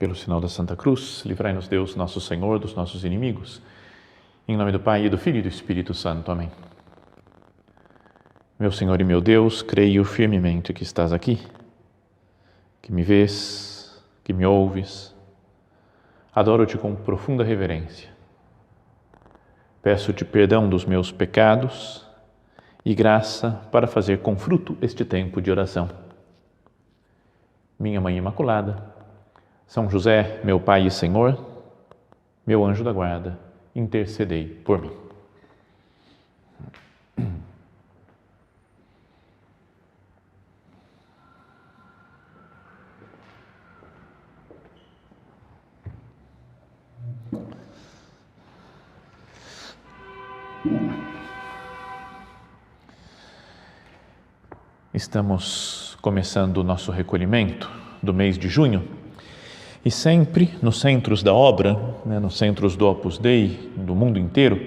Pelo sinal da Santa Cruz, livrai-nos Deus, nosso Senhor, dos nossos inimigos. Em nome do Pai, e do Filho e do Espírito Santo. Amém. Meu Senhor e meu Deus, creio firmemente que estás aqui, que me vês, que me ouves. Adoro-te com profunda reverência. Peço-te perdão dos meus pecados e graça para fazer com fruto este tempo de oração. Minha Mãe Imaculada, São José, meu Pai e Senhor, meu anjo da guarda, intercedei por mim. Estamos começando o nosso recolhimento do mês de junho e sempre nos centros da obra, nos centros do Opus Dei do mundo inteiro,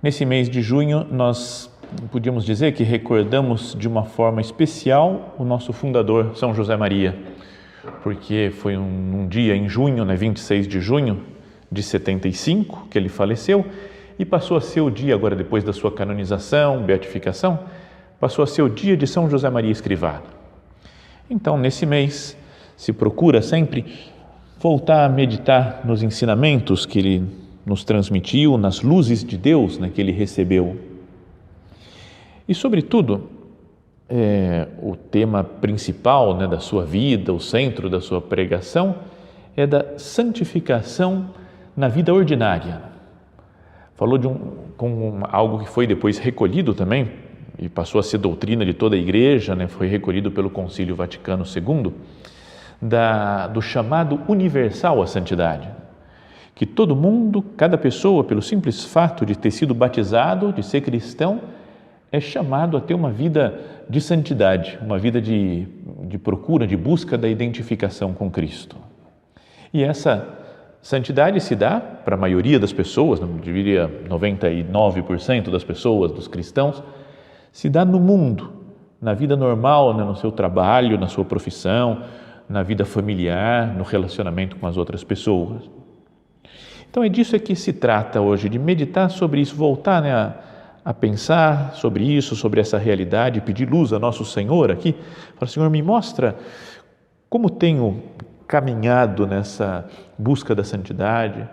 nesse mês de junho nós podíamos dizer que recordamos de uma forma especial o nosso fundador, São José Maria, porque foi um dia em junho, 26 de junho de 75, que ele faleceu e passou a ser o dia, agora depois da sua canonização, beatificação, passou a ser o dia de São José Maria Escrivá. Então, nesse mês, se procura sempre voltar a meditar nos ensinamentos que ele nos transmitiu, nas luzes de Deus que ele recebeu. E, sobretudo, o tema principal da sua vida, o centro da sua pregação, é da santificação na vida ordinária. Falou com algo que foi depois recolhido também, e passou a ser doutrina de toda a Igreja, foi recolhido pelo Concílio Vaticano II, do chamado universal à santidade, que todo mundo, cada pessoa, pelo simples fato de ter sido batizado, de ser cristão, é chamado a ter uma vida de santidade, uma vida de procura, de busca da identificação com Cristo. E essa santidade se dá para a maioria das pessoas, eu diria 99% das pessoas, dos cristãos, se dá no mundo, na vida normal, no seu trabalho, na sua profissão, na vida familiar, no relacionamento com as outras pessoas. Então é disso que se trata hoje, de meditar sobre isso, voltar a pensar sobre isso, sobre essa realidade, pedir luz a nosso Senhor aqui. Fala, Senhor, me mostra como tenho caminhado nessa busca da santidade,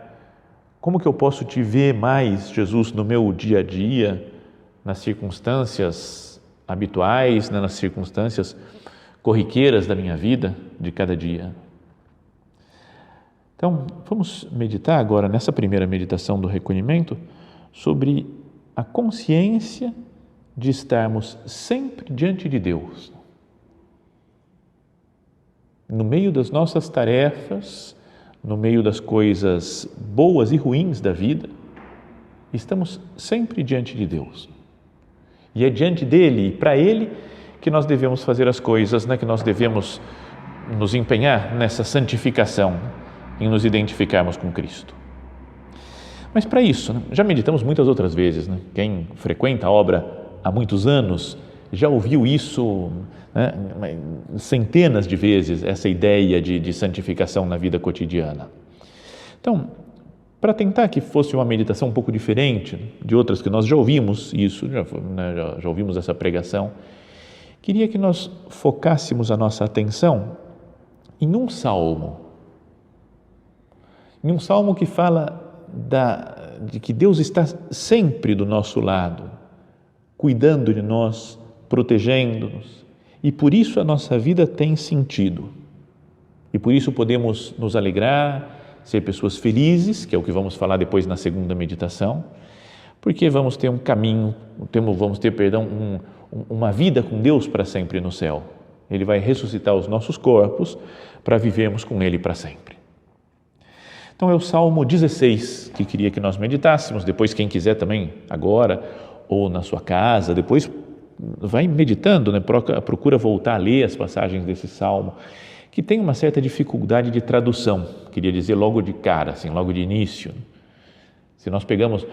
como que eu posso te ver mais, Jesus, no meu dia a dia, nas circunstâncias habituais, nas circunstâncias corriqueiras da minha vida, de cada dia. Então, vamos meditar agora, nessa primeira meditação do recolhimento, sobre a consciência de estarmos sempre diante de Deus. No meio das nossas tarefas, no meio das coisas boas e ruins da vida, estamos sempre diante de Deus. E é diante dele e para ele que nós devemos fazer as coisas, que nós devemos nos empenhar nessa santificação, em nos identificarmos com Cristo. Mas para isso, já meditamos muitas outras vezes, quem frequenta a obra há muitos anos já ouviu isso centenas de vezes, essa ideia de santificação na vida cotidiana. Então, para tentar que fosse uma meditação um pouco diferente de outras que nós já ouvimos isso, já ouvimos essa pregação, queria que nós focássemos a nossa atenção em um salmo que fala de que Deus está sempre do nosso lado, cuidando de nós, protegendo-nos, e por isso a nossa vida tem sentido, e por isso podemos nos alegrar, ser pessoas felizes, que é o que vamos falar depois na segunda meditação, porque vamos ter um caminho, uma vida com Deus para sempre no céu. Ele vai ressuscitar os nossos corpos para vivermos com Ele para sempre. Então é o Salmo 16 que queria que nós meditássemos, depois quem quiser também agora, ou na sua casa, depois vai meditando, procura voltar a ler as passagens desse Salmo, que tem uma certa dificuldade de tradução, queria dizer logo de cara, logo de início. Se nós pegamos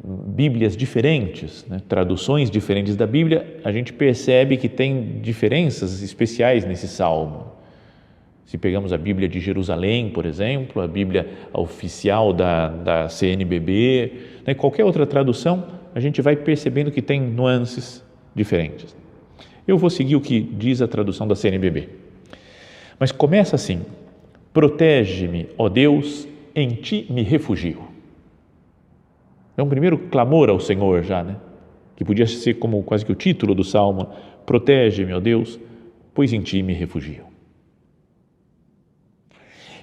Bíblias diferentes, traduções diferentes da Bíblia, a gente percebe que tem diferenças especiais nesse Salmo. Se pegamos a Bíblia de Jerusalém, por exemplo, a Bíblia oficial da CNBB, né, qualquer outra tradução, a gente vai percebendo que tem nuances diferentes. Eu vou seguir o que diz a tradução da CNBB. Mas começa assim: protege-me, ó Deus, em ti me refugio. É um primeiro clamor ao Senhor já, né? Que podia ser como quase que o título do Salmo: protege-me, ó Deus, pois em ti me refugio.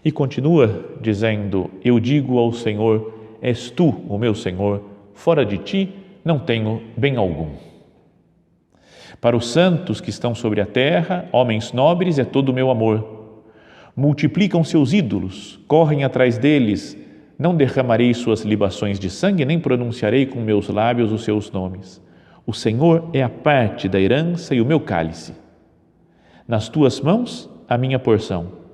E continua dizendo: eu digo ao Senhor, és tu o meu Senhor, fora de ti não tenho bem algum. Para os santos que estão sobre a terra, homens nobres, é todo o meu amor. Multiplicam seus ídolos, correm atrás deles, não derramarei suas libações de sangue, nem pronunciarei com meus lábios os seus nomes. O Senhor é a parte da herança e o meu cálice. Nas tuas mãos, a minha porção.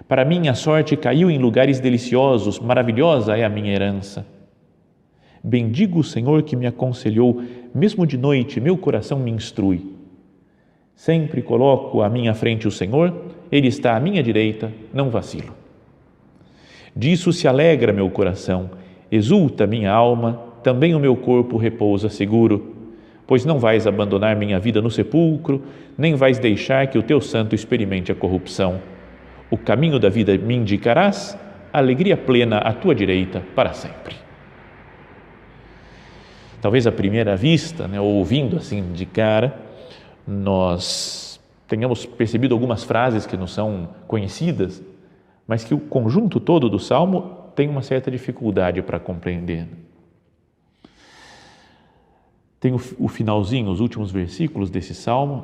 Para mim, a sorte caiu em lugares deliciosos, maravilhosa é a minha herança. Bendigo o Senhor que me aconselhou, mesmo de noite meu coração me instrui. Sempre coloco à minha frente o Senhor, Ele está à minha direita, não vacilo. Disso se alegra meu coração, exulta minha alma, também o meu corpo repousa seguro, pois não vais abandonar minha vida no sepulcro, nem vais deixar que o teu santo experimente a corrupção. O caminho da vida me indicarás, alegria plena à tua direita para sempre. Talvez à primeira vista, né, ou ouvindo assim de cara, nós tenhamos percebido algumas frases que nos são conhecidas, mas que o conjunto todo do Salmo tem uma certa dificuldade para compreender. Tem o finalzinho, os últimos versículos desse Salmo,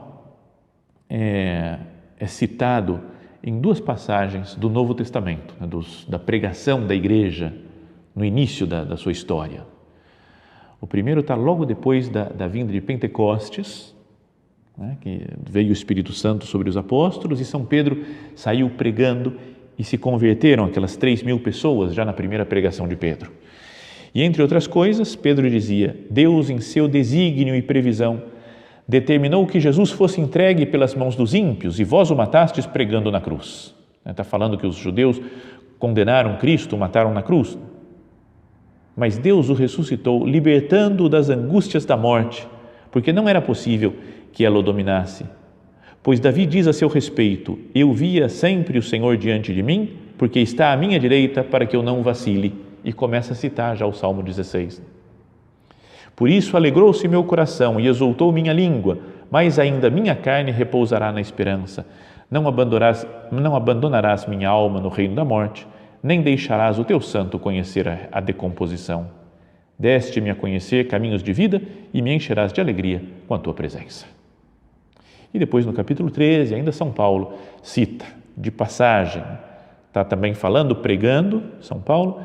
é citado em duas passagens do Novo Testamento, né, da pregação da igreja no início da sua história. O primeiro está logo depois da vinda de Pentecostes, né, que veio o Espírito Santo sobre os apóstolos e São Pedro saiu pregando e se converteram aquelas 3.000 pessoas já na primeira pregação de Pedro. E entre outras coisas, Pedro dizia: Deus, em seu desígnio e previsão, determinou que Jesus fosse entregue pelas mãos dos ímpios e vós o matastes pregando na cruz. Está falando que os judeus condenaram Cristo, o mataram na cruz. Mas Deus o ressuscitou, libertando-o das angústias da morte, porque não era possível que ela o dominasse. Pois Davi diz a seu respeito: eu via sempre o Senhor diante de mim, porque está à minha direita para que eu não vacile. E começa a citar já o Salmo 16. Por isso alegrou-se meu coração e exultou minha língua, mas ainda minha carne repousará na esperança. Não abandonarás minha alma no reino da morte, nem deixarás o teu santo conhecer a decomposição. Deste-me a conhecer caminhos de vida e me encherás de alegria com a tua presença. E depois no capítulo 13, ainda São Paulo cita, de passagem, está também falando, pregando, São Paulo,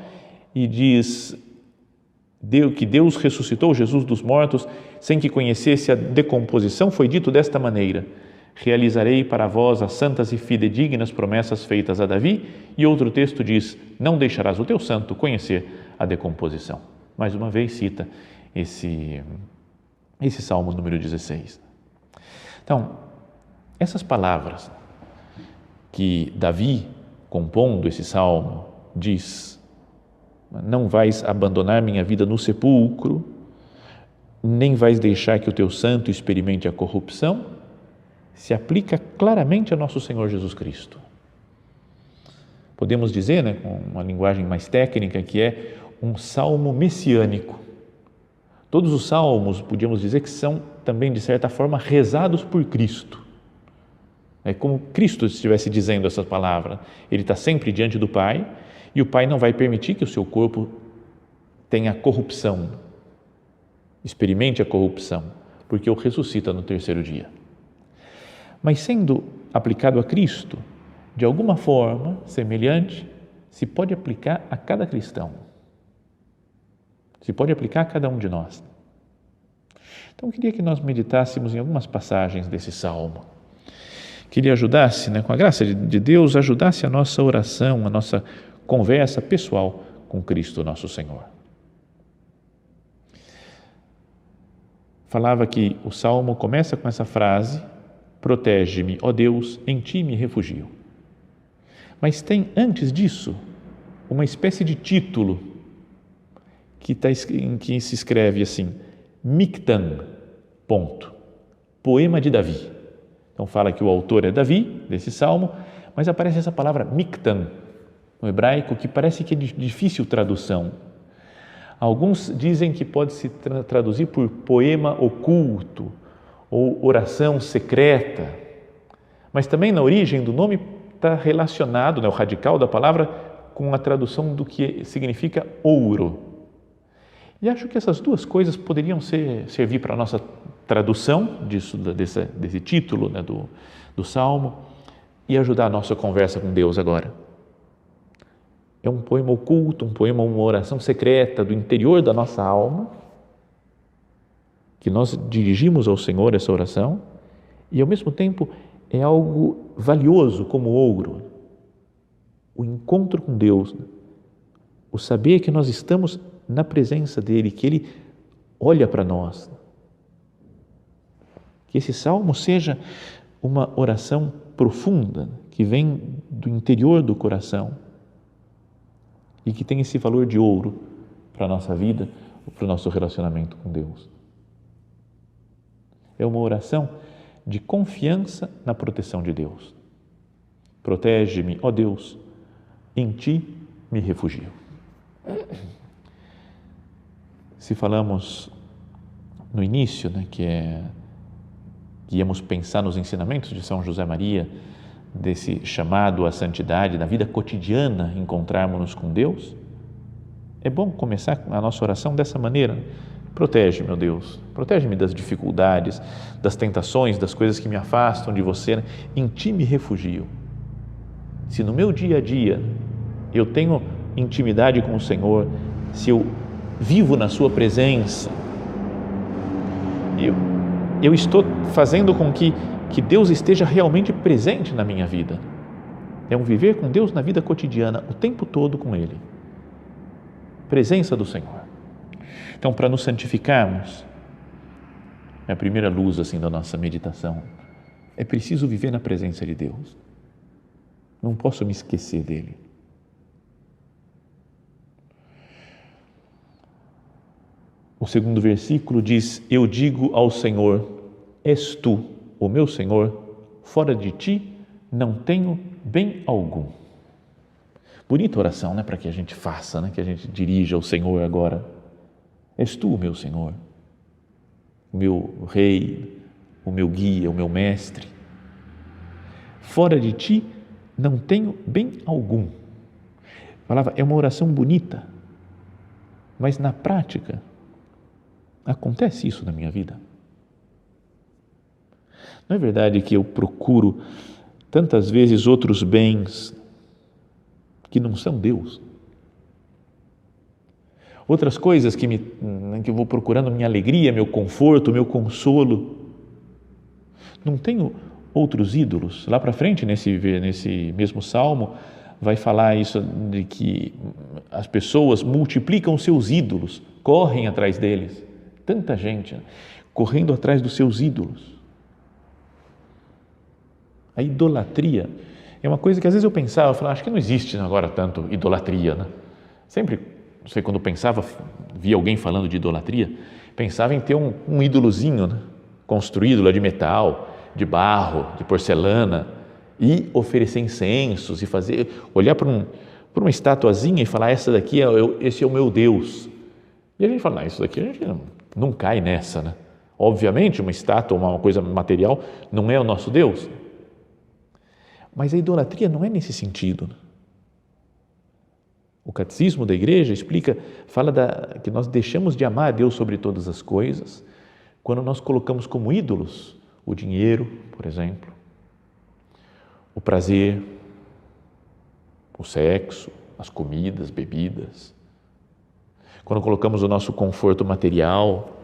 e diz que Deus ressuscitou Jesus dos mortos sem que conhecesse a decomposição. Foi dito desta maneira: realizarei para vós as santas e fidedignas promessas feitas a Davi. E outro texto diz: não deixarás o teu santo conhecer a decomposição. Mais uma vez cita esse Salmo número 16. Então, essas palavras que Davi, compondo esse Salmo, diz: não vais abandonar minha vida no sepulcro, nem vais deixar que o teu santo experimente a corrupção, se aplica claramente a nosso Senhor Jesus Cristo. Podemos dizer, né, com uma linguagem mais técnica, que é um salmo messiânico. Todos os salmos, podíamos dizer que são também, de certa forma, rezados por Cristo. É como Cristo estivesse dizendo essa palavra. Ele está sempre diante do Pai e o Pai não vai permitir que o seu corpo tenha corrupção, experimente a corrupção, porque o ressuscita no terceiro dia. Mas sendo aplicado a Cristo, de alguma forma semelhante, se pode aplicar a cada cristão, se pode aplicar a cada um de nós. Então eu queria que nós meditássemos em algumas passagens desse Salmo, que ele ajudasse, né, com a graça de Deus, ajudasse a nossa oração, a nossa conversa pessoal com Cristo nosso Senhor. Falava que o Salmo começa com essa frase: protege-me, ó Deus, em ti me refugio. Mas tem, antes disso, uma espécie de título em que se escreve assim, Mictam, ponto, poema de Davi. Então fala que o autor é Davi, desse salmo, mas aparece essa palavra Mictam, no hebraico, que parece que é de difícil tradução. Alguns dizem que pode se traduzir por poema oculto ou oração secreta, mas também na origem do nome está relacionado, o radical da palavra, com a tradução do que significa ouro. E acho que essas duas coisas poderiam servir para a nossa tradução desse título, né, do Salmo, e ajudar a nossa conversa com Deus agora. É um poema oculto, um poema, uma oração secreta do interior da nossa alma, que nós dirigimos ao Senhor essa oração, e ao mesmo tempo é algo valioso como ouro. O encontro com Deus, o saber que nós estamos na presença dEle, que Ele olha para nós. Que esse salmo seja uma oração profunda, que vem do interior do coração e que tem esse valor de ouro para a nossa vida, para o nosso relacionamento com Deus. É uma oração de confiança na proteção de Deus. Protege-me, ó Deus, em Ti me refugio. Se falamos no início, né, que íamos pensar nos ensinamentos de São José Maria, desse chamado à santidade, na vida cotidiana, encontrarmos-nos com Deus, é bom começar a nossa oração dessa maneira. Protege, meu Deus, protege-me das dificuldades, das tentações, das coisas que me afastam de você, né? Em Ti me refugio. Se no meu dia a dia eu tenho intimidade com o Senhor, se eu vivo na Sua presença, eu estou fazendo com que Deus esteja realmente presente na minha vida. É um viver com Deus na vida cotidiana, o tempo todo com Ele. Presença do Senhor. Então, para nos santificarmos, é a primeira luz assim da nossa meditação, é preciso viver na presença de Deus. Não posso me esquecer dEle. O segundo versículo diz, eu digo ao Senhor, és Tu, o meu Senhor, fora de Ti não tenho bem algum. Bonita oração, né, para que a gente faça, né, que a gente dirija ao Senhor agora. És Tu, meu Senhor, o meu Rei, o meu guia, o meu mestre. Fora de Ti não tenho bem algum. A palavra é uma oração bonita, mas na prática acontece isso na minha vida. Não é verdade que eu procuro tantas vezes outros bens que não são Deus? Outras coisas que eu vou procurando minha alegria, meu conforto, meu consolo. Não tenho outros ídolos. Lá para frente, nesse mesmo salmo, vai falar isso de que as pessoas multiplicam seus ídolos, correm atrás deles. Tanta gente, né, correndo atrás dos seus ídolos. A idolatria é uma coisa que às vezes eu pensava, eu falava, acho que não existe agora tanto idolatria, né? Sempre, não sei, quando pensava, via alguém falando de idolatria, pensava em ter um ídolozinho, né, construído lá de metal, de barro, de porcelana, e oferecer incensos e olhar para uma estatuazinha e falar, essa daqui esse é o meu Deus. E a gente fala, isso daqui a gente não cai nessa, né? Obviamente, uma estátua, uma coisa material, não é o nosso Deus. Mas a idolatria não é nesse sentido. O catecismo da igreja fala que nós deixamos de amar a Deus sobre todas as coisas quando nós colocamos como ídolos o dinheiro, por exemplo, o prazer, o sexo, as comidas, bebidas. Quando colocamos o nosso conforto material,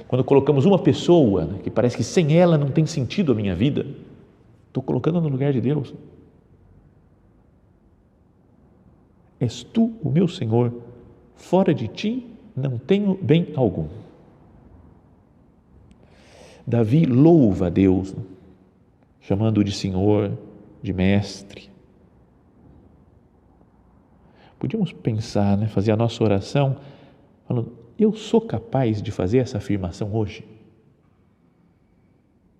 quando colocamos uma pessoa, né, que parece que sem ela não tem sentido a minha vida, estou colocando no lugar de Deus. És Tu, o meu Senhor, fora de Ti não tenho bem algum. Davi louva a Deus, chamando-o de Senhor, de Mestre. Podíamos pensar, né, fazer a nossa oração falando: eu sou capaz de fazer essa afirmação hoje?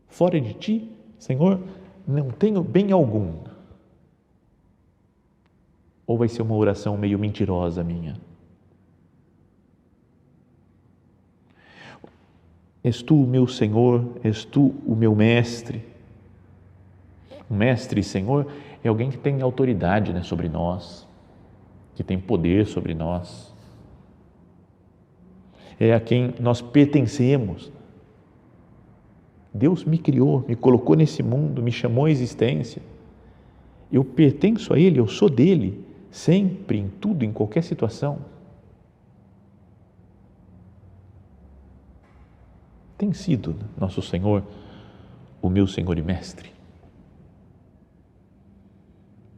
Fora de ti, Senhor, não tenho bem algum. Ou vai ser uma oração meio mentirosa minha? És tu o meu Senhor, és tu o meu mestre. O mestre e Senhor é alguém que tem autoridade, né, sobre nós, que tem poder sobre nós. É a quem nós pertencemos. Deus me criou, me colocou nesse mundo, me chamou à existência. Eu pertenço a Ele, eu sou dele, sempre, em tudo, em qualquer situação. Tem sido nosso Senhor o meu Senhor e Mestre?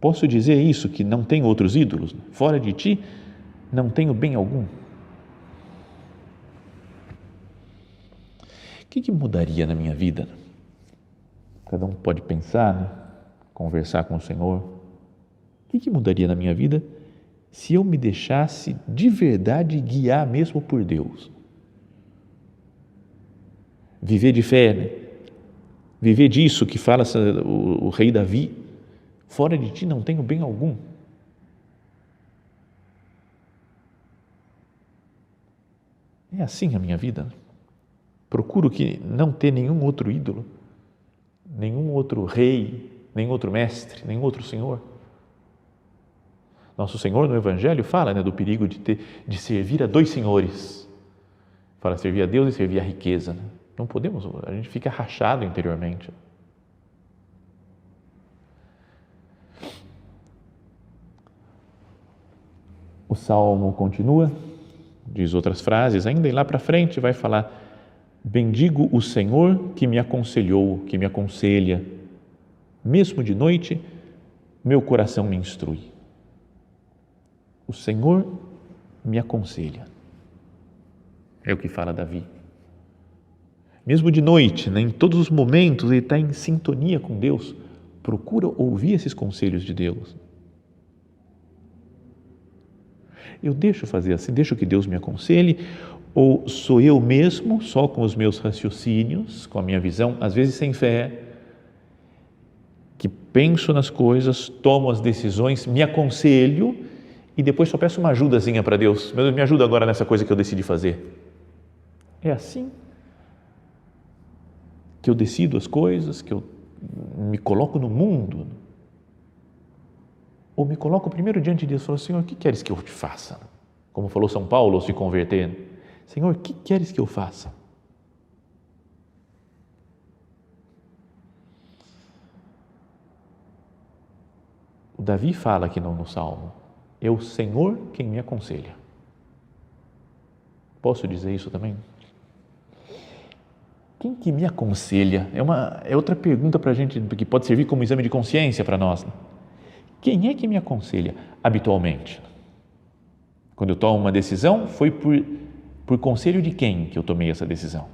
Posso dizer isso, que não tenho outros ídolos? Fora de ti, não tenho bem algum? O que mudaria na minha vida? Cada um pode pensar, né? Conversar com o Senhor. O que mudaria na minha vida se eu me deixasse de verdade guiar mesmo por Deus? Viver de fé, né? Viver disso que fala o rei Davi: fora de ti não tenho bem algum. É assim a minha vida. Procuro que não ter nenhum outro ídolo, nenhum outro rei, nenhum outro mestre, nenhum outro Senhor. Nosso Senhor no Evangelho fala, né, do perigo de servir a dois senhores. Fala servir a Deus e servir a riqueza, né? Não podemos, a gente fica rachado interiormente. O Salmo continua, diz outras frases ainda, e lá para frente vai falar: bendigo o Senhor que me aconselhou, que me aconselha, mesmo de noite, meu coração me instrui. O Senhor me aconselha. É o que fala Davi. Mesmo de noite, né, em todos os momentos, ele está em sintonia com Deus, procura ouvir esses conselhos de Deus. Eu deixo fazer assim, deixo que Deus me aconselhe, ou sou eu mesmo, só com os meus raciocínios, com a minha visão, às vezes sem fé, que penso nas coisas, tomo as decisões, me aconselho e depois só peço uma ajudazinha para Deus. Meu Deus, me ajuda agora nessa coisa que eu decidi fazer. É assim que eu decido as coisas, que eu me coloco no mundo? Ou me coloco primeiro diante de Deus e falo: Senhor, o que queres que eu te faça? Como falou São Paulo ao se converter: Senhor, o que queres que eu faça? O Davi fala aqui no Salmo: é o Senhor quem me aconselha. Posso dizer isso também? Quem que me aconselha? É outra pergunta para a gente, que pode servir como exame de consciência para nós. Quem é que me aconselha habitualmente? Quando eu tomo uma decisão, foi por conselho de quem que eu tomei essa decisão?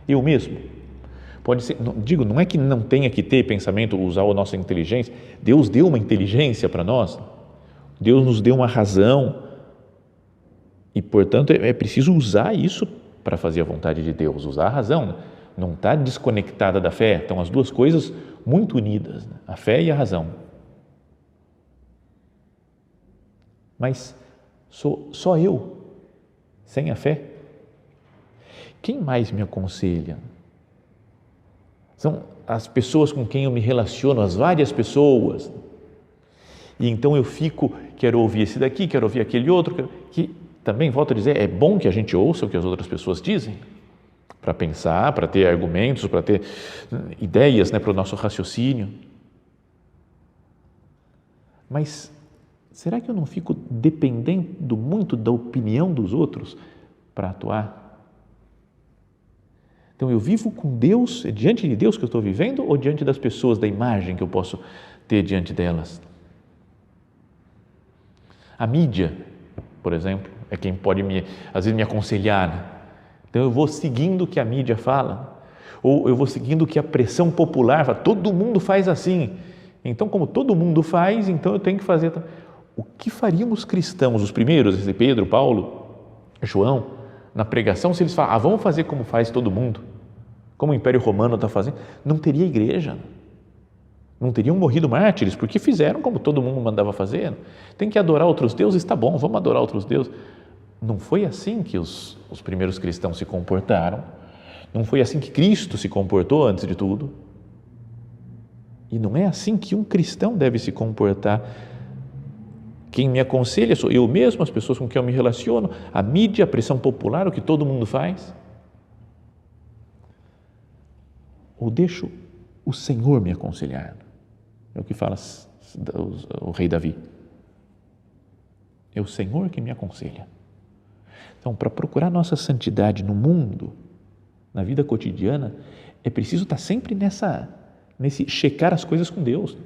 Eu mesmo? Pode ser, não é que não tenha que ter pensamento, usar a nossa inteligência. Deus deu uma inteligência para nós, Deus nos deu uma razão e, portanto, é preciso usar isso para fazer a vontade de Deus, usar a razão. Não está desconectada da fé, estão as duas coisas muito unidas, né? A fé e a razão. Mas sou só eu, sem a fé? Quem mais me aconselha? São as pessoas com quem eu me relaciono, as várias pessoas. E então eu fico, quero ouvir esse daqui, quero ouvir aquele outro, que também, volto a dizer, é bom que a gente ouça o que as outras pessoas dizem, para pensar, para ter argumentos, para ter ideias, né, para o nosso raciocínio. Mas será que eu não fico dependendo muito da opinião dos outros para atuar? Então eu vivo com Deus, é diante de Deus que eu estou vivendo ou diante das pessoas, da imagem que eu posso ter diante delas? A mídia, por exemplo, é quem pode às vezes me aconselhar, né? Então eu vou seguindo o que a mídia fala, ou eu vou seguindo o que a pressão popular fala: todo mundo faz assim, então como todo mundo faz, então eu tenho que fazer. o que fariam os cristãos, os primeiros, Pedro, Paulo, João, na pregação, se eles falam, vamos fazer como faz todo mundo, como o Império Romano está fazendo? Não teria igreja, não teriam morrido mártires, porque fizeram como todo mundo mandava fazer. Tem que adorar outros deuses, está bom, vamos adorar outros deuses. Não foi assim que os primeiros cristãos se comportaram, não foi assim que Cristo se comportou antes de tudo, e não é assim que um cristão deve se comportar. Quem me aconselha sou eu mesmo, as pessoas com quem eu me relaciono, a mídia, a pressão popular, o que todo mundo faz. Ou deixo o Senhor me aconselhar? É o que fala o rei Davi. É o Senhor que me aconselha. Então, para procurar nossa santidade no mundo, na vida cotidiana, é preciso estar sempre nesse checar as coisas com Deus.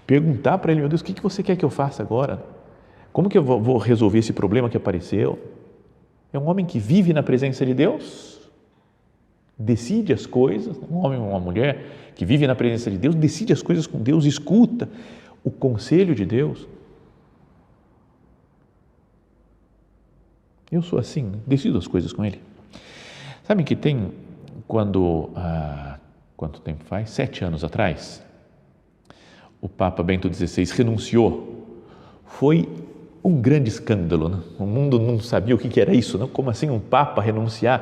Perguntar para Ele, meu Deus, o que você quer que eu faça agora? Como que eu vou resolver esse problema que apareceu? É um homem que vive na presença de Deus, decide as coisas, um homem ou uma mulher que vive na presença de Deus, decide as coisas com Deus, escuta o conselho de Deus. Eu sou assim, decido as coisas com Ele. Sabe que tem, quanto tempo faz? 7 anos atrás, o Papa Bento XVI renunciou. Foi um grande escândalo, né? O mundo não sabia o que era isso, né? Como assim um Papa renunciar?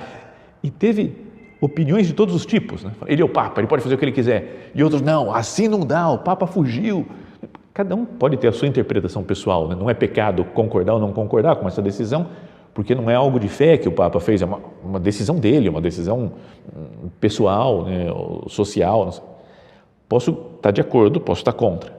E teve opiniões de todos os tipos, né? Ele é o Papa, ele pode fazer o que ele quiser. E outros, não, assim não dá, o Papa fugiu. Cada um pode ter a sua interpretação pessoal, né? Não é pecado concordar ou não concordar com essa decisão, porque não é algo de fé que o Papa fez, é uma decisão dele, uma decisão pessoal, né? Social. Não sei. Posso estar de acordo, posso estar contra.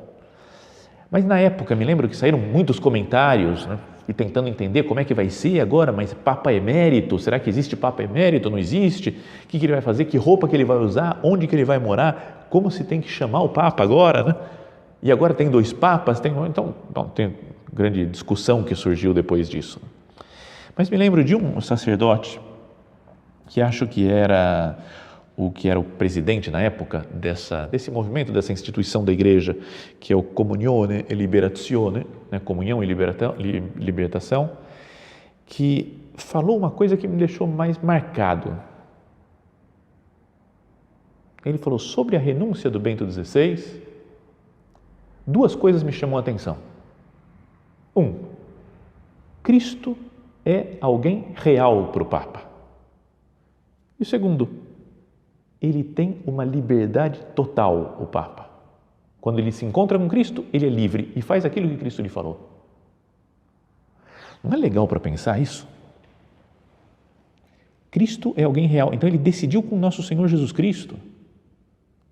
Mas na época, me lembro que saíram muitos comentários, né? E tentando entender como é que vai ser agora, mas Papa emérito, será que existe Papa emérito? Não existe? O que ele vai fazer? Que roupa que ele vai usar? Onde que ele vai morar? Como se tem que chamar o Papa agora, né? E agora tem 2 papas, então tem grande discussão que surgiu depois disso. Mas me lembro de um sacerdote que acho que era o presidente na época desse movimento, dessa instituição da igreja, que é o Comunione e Liberazione, né? Comunhão e libertação, que falou uma coisa que me deixou mais marcado. Ele falou sobre a renúncia do Bento XVI, 2 coisas me chamou a atenção. 1, Cristo é alguém real para o Papa. E o segundo, ele tem uma liberdade total, o Papa. Quando ele se encontra com Cristo, ele é livre e faz aquilo que Cristo lhe falou. Não é legal para pensar isso? Cristo é alguém real, então ele decidiu com o nosso Senhor Jesus Cristo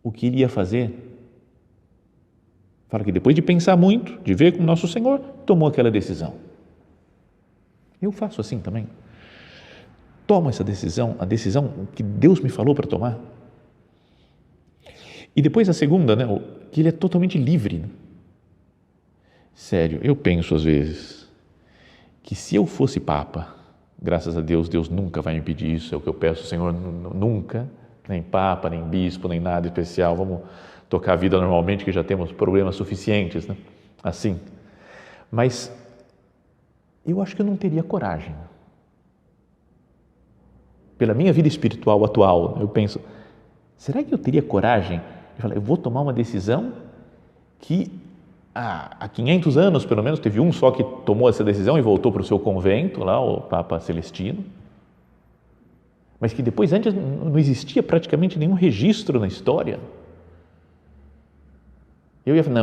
o que ele ia fazer. Fala que depois de pensar muito, de ver com o nosso Senhor, tomou aquela decisão. Eu faço assim também. Tomo essa decisão, a decisão que Deus me falou para tomar. E depois a segunda, né, que ele é totalmente livre. Né? Sério, eu penso às vezes que se eu fosse Papa, graças a Deus, Deus nunca vai me pedir isso, é o que eu peço, Senhor, nunca, nem Papa, nem Bispo, nem nada especial, vamos tocar a vida normalmente, que já temos problemas suficientes, né? Assim. Mas eu acho que eu não teria coragem. Pela minha vida espiritual atual, eu penso, será que eu teria coragem de falar, eu vou tomar uma decisão que há 500 anos, pelo menos, teve um só que tomou essa decisão e voltou para o seu convento, lá, o Papa Celestino, mas que depois, antes, não existia praticamente nenhum registro na história. Eu ia falar,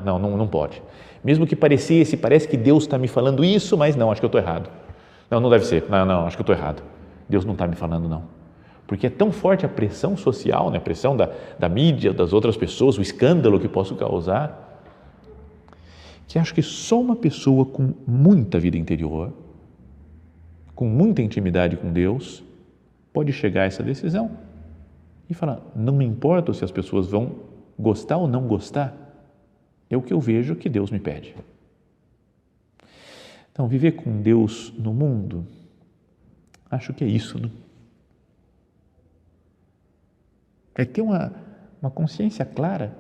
não pode. Mesmo que parece que Deus está me falando isso, mas não, acho que eu estou errado. Não deve ser, não, acho que eu estou errado. Deus não está me falando, não. Porque é tão forte a pressão social, né? A pressão da mídia, das outras pessoas, o escândalo que posso causar, que acho que só uma pessoa com muita vida interior, com muita intimidade com Deus, pode chegar a essa decisão e falar, não me importa se as pessoas vão gostar ou não gostar, é o que eu vejo que Deus me pede. Então, viver com Deus no mundo, acho que é isso, né? É ter uma consciência clara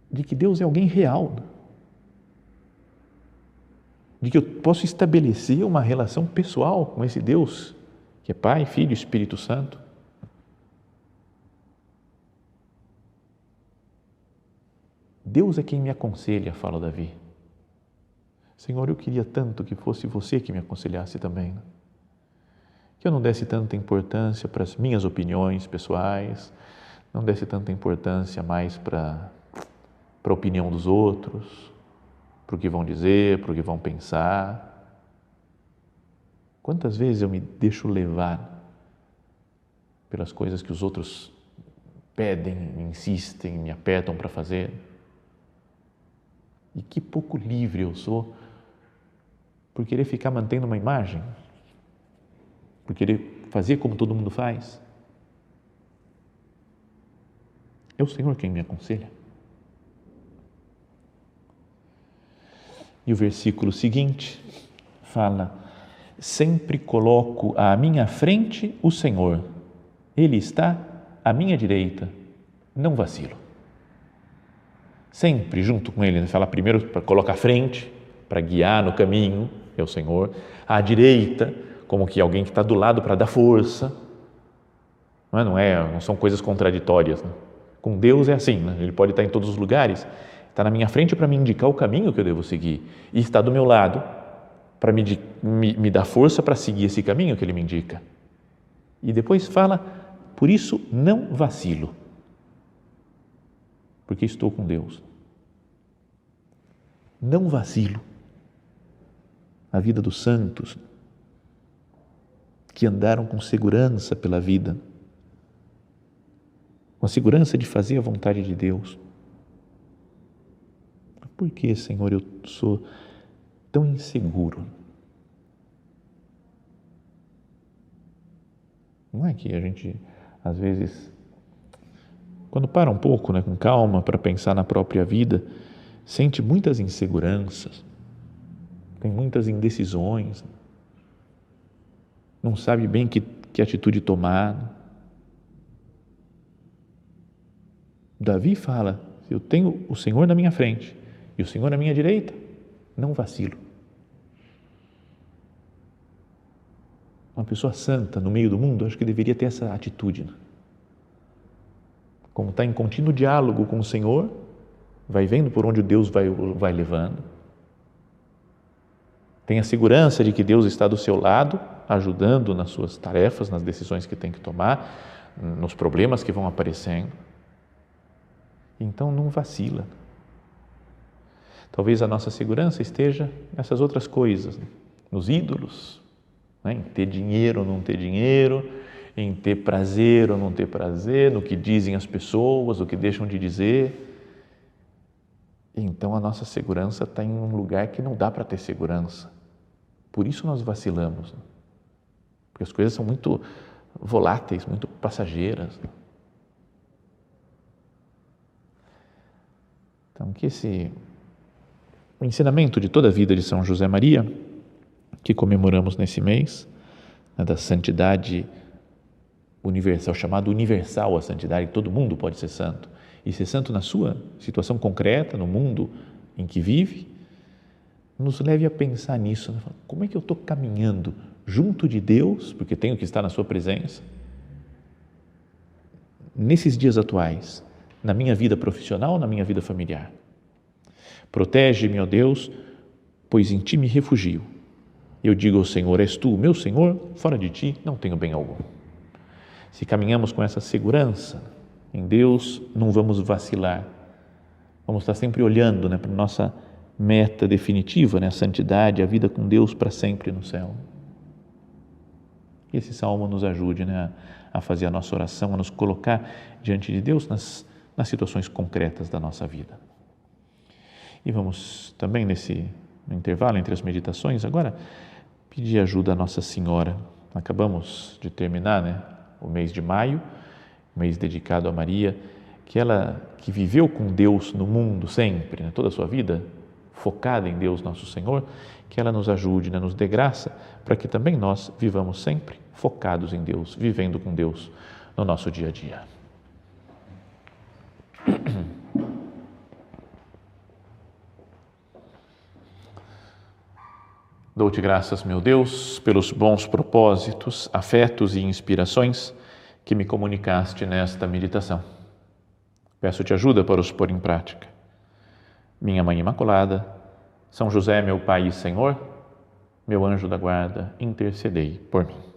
de que Deus é alguém real. de que eu posso estabelecer uma relação pessoal com esse Deus, que é Pai, Filho e Espírito Santo. Deus é quem me aconselha, fala Davi. Senhor, eu queria tanto que fosse você que me aconselhasse também, né? Que eu não desse tanta importância para as minhas opiniões pessoais, não desse tanta importância mais para a opinião dos outros, para o que vão dizer, para o que vão pensar. Quantas vezes eu me deixo levar pelas coisas que os outros pedem, insistem, me apertam para fazer? E que pouco livre eu sou por querer ficar mantendo uma imagem, por querer fazer como todo mundo faz. É o Senhor quem me aconselha. E o versículo seguinte fala: sempre coloco à minha frente o Senhor, Ele está à minha direita, não vacilo. Sempre junto com Ele, fala primeiro para colocar à frente, para guiar no caminho, é o Senhor, à direita, como que alguém que está do lado para dar força. Não são coisas contraditórias, né? Com Deus é assim, né? Ele pode estar em todos os lugares, está na minha frente para me indicar o caminho que eu devo seguir e está do meu lado para me dar força para seguir esse caminho que Ele me indica. E depois fala, por isso não vacilo, porque estou com Deus. Não vacilo. A vida dos santos que andaram com segurança pela vida, com a segurança de fazer a vontade de Deus. Por que, Senhor, eu sou tão inseguro? Não é que a gente, às vezes, quando para um pouco, né, com calma, para pensar na própria vida, sente muitas inseguranças, tem muitas indecisões, não sabe bem que atitude tomar. Davi fala, eu tenho o Senhor na minha frente e o Senhor na minha direita, não vacilo. Uma pessoa santa no meio do mundo, acho que deveria ter essa atitude, né? Como está em contínuo diálogo com o Senhor, vai vendo por onde Deus vai levando, tem a segurança de que Deus está do seu lado, ajudando nas suas tarefas, nas decisões que tem que tomar, nos problemas que vão aparecendo. Então não vacila. Talvez a nossa segurança esteja nessas outras coisas, né? Nos ídolos, né? Em ter dinheiro ou não ter dinheiro, em ter prazer ou não ter prazer, no que dizem as pessoas, o que deixam de dizer. Então a nossa segurança está em um lugar que não dá para ter segurança. Por isso nós vacilamos, né? Porque as coisas são muito voláteis, muito passageiras. Então, que o ensinamento de toda a vida de São José Maria, que comemoramos nesse mês, né, da santidade universal, chamado universal a santidade, todo mundo pode ser santo, e ser santo na sua situação concreta, no mundo em que vive, nos leve a pensar nisso, né? Como é que eu estou caminhando junto de Deus, porque tenho que estar na sua presença, nesses dias atuais, na minha vida profissional, na minha vida familiar. Protege-me, ó Deus, pois em ti me refugio. Eu digo ao Senhor, és tu, meu Senhor, fora de ti não tenho bem algum. Se caminhamos com essa segurança em Deus, não vamos vacilar. Vamos estar sempre olhando, né, para a nossa meta definitiva, né, a santidade, a vida com Deus para sempre no céu. Que esse salmo nos ajude, né, a fazer a nossa oração, a nos colocar diante de Deus nas situações concretas da nossa vida. E vamos também no intervalo entre as meditações, agora pedir ajuda a Nossa Senhora. Acabamos de terminar, né, o mês de maio, mês dedicado a Maria, que ela que viveu com Deus no mundo sempre, né, toda a sua vida, focada em Deus nosso Senhor, que ela nos ajude, né, nos dê graça, para que também nós vivamos sempre focados em Deus, vivendo com Deus no nosso dia a dia. Dou-te graças, meu Deus, pelos bons propósitos, afetos e inspirações que me comunicaste nesta meditação. Peço-te ajuda para os pôr em prática. Minha Mãe Imaculada, São José, meu Pai e Senhor, meu anjo da guarda, intercedei por mim.